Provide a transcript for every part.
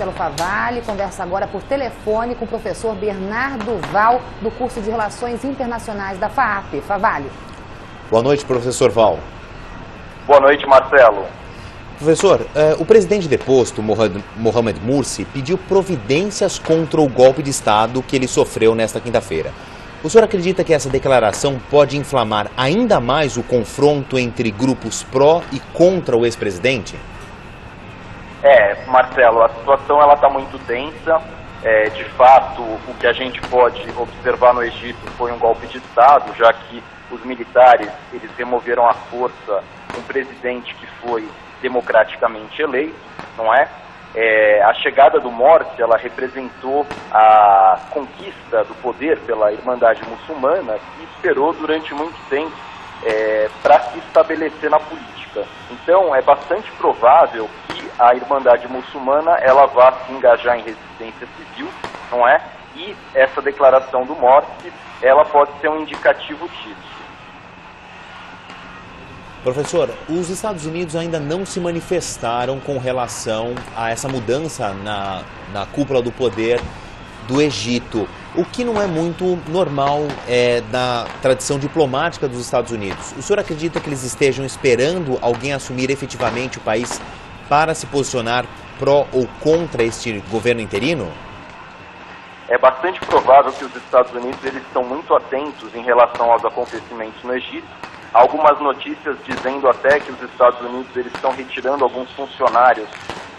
Marcelo Favalli conversa agora por telefone com o professor Bernardo Val, do curso de Relações Internacionais da FAAP. Favalli. Boa noite, professor Val. Boa noite, Marcelo. Professor, o presidente deposto, Mohamed Morsi, pediu providências contra o golpe de Estado que ele sofreu nesta quinta-feira. O senhor acredita que essa declaração pode inflamar ainda mais o confronto entre grupos pró e contra o ex-presidente? Marcelo, a situação está muito tensa. De fato, o que a gente pode observar no Egito foi um golpe de Estado, já que os militares eles removeram à força um presidente que foi democraticamente eleito, não é? A chegada do Morsi, ela representou a conquista do poder pela Irmandade Muçulmana, que esperou durante muito tempo para se estabelecer na política. Então, é bastante provável que a Irmandade Muçulmana ela vá se engajar em resistência civil, não é? E essa declaração do Morsi, ela pode ser um indicativo disso. Professor, os Estados Unidos ainda não se manifestaram com relação a essa mudança na cúpula do poder do Egito, o que não é muito normal da tradição diplomática dos Estados Unidos. O senhor acredita que eles estejam esperando alguém assumir efetivamente o país para se posicionar pró ou contra este governo interino? É bastante provável que os Estados Unidos eles estão muito atentos em relação aos acontecimentos no Egito. Algumas notícias dizendo até que os Estados Unidos eles estão retirando alguns funcionários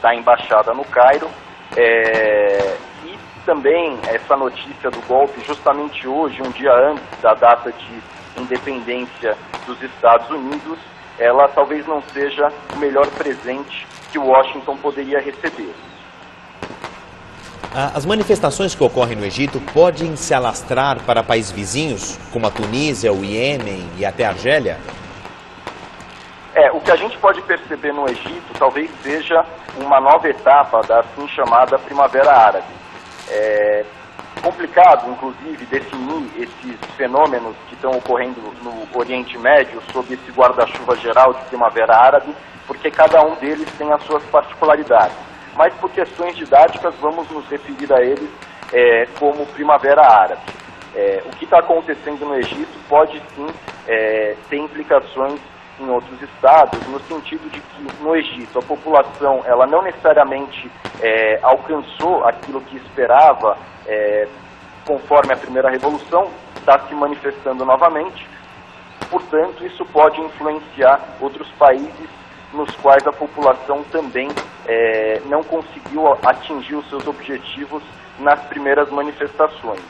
da embaixada no Cairo. E também essa notícia do golpe, justamente hoje, um dia antes da data de independência dos Estados Unidos, ela talvez não seja o melhor presente que Washington poderia receber. As manifestações que ocorrem no Egito podem se alastrar para países vizinhos, como a Tunísia, o Iêmen e até a Argélia? O que a gente pode perceber no Egito talvez seja uma nova etapa da assim chamada Primavera Árabe. É complicado, inclusive, definir esses fenômenos que estão ocorrendo no Oriente Médio sob esse guarda-chuva geral de Primavera Árabe, porque cada um deles tem as suas particularidades. Mas por questões didáticas vamos nos referir a eles como Primavera Árabe. O que está acontecendo no Egito pode sim ter implicações em outros estados, no sentido de que no Egito a população ela não necessariamente alcançou aquilo que esperava conforme a primeira revolução, está se manifestando novamente, portanto isso pode influenciar outros países nos quais a população também não conseguiu atingir os seus objetivos nas primeiras manifestações.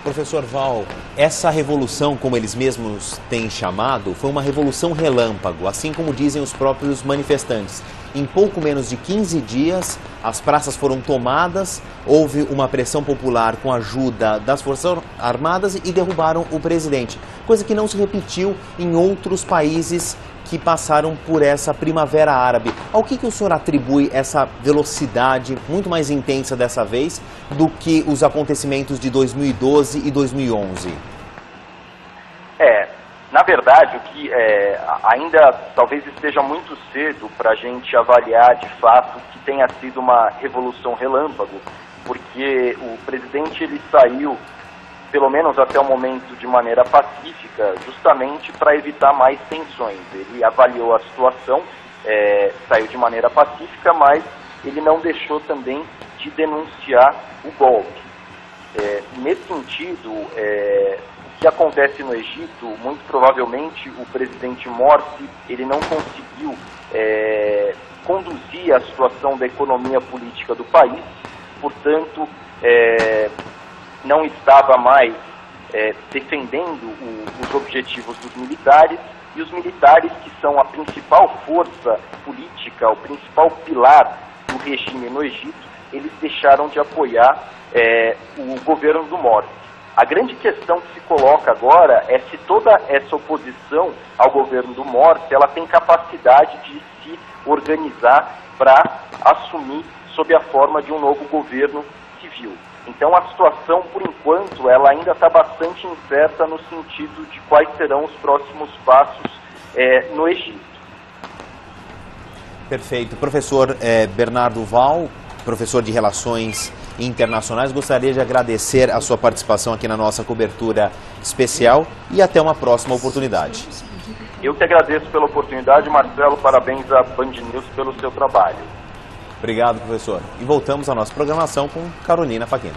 Professor Val, essa revolução, como eles mesmos têm chamado, foi uma revolução relâmpago, assim como dizem os próprios manifestantes. Em pouco menos de 15 dias, as praças foram tomadas, houve uma pressão popular com a ajuda das Forças Armadas e derrubaram o presidente, coisa que não se repetiu em outros países que passaram por essa Primavera Árabe. Ao que o senhor atribui essa velocidade muito mais intensa dessa vez do que os acontecimentos de 2012 e 2011? Na verdade, o que ainda talvez esteja muito cedo para a gente avaliar de fato que tenha sido uma revolução relâmpago, porque o presidente ele saiu, pelo menos até o momento, de maneira pacífica, justamente para evitar mais tensões. Ele avaliou a situação, saiu de maneira pacífica, mas ele não deixou também de denunciar o golpe. Nesse sentido, o que acontece no Egito, muito provavelmente o presidente Morsi ele não conseguiu conduzir a situação da economia política do país, portanto, não estava mais defendendo os objetivos dos militares, e os militares, que são a principal força política, o principal pilar do regime no Egito, eles deixaram de apoiar o governo do Morsi. A grande questão que se coloca agora é se toda essa oposição ao governo do Morsi ela tem capacidade de se organizar para assumir sob a forma de um novo governo civil. Então a situação, por enquanto, ela ainda está bastante incerta no sentido de quais serão os próximos passos no Egito. Perfeito. Professor Bernardo Val, professor de Relações Internacionais, gostaria de agradecer a sua participação aqui na nossa cobertura especial e até uma próxima oportunidade. Eu que agradeço pela oportunidade, Marcelo, parabéns à Band News pelo seu trabalho. Obrigado, professor. E voltamos à nossa programação com Carolina Faquin.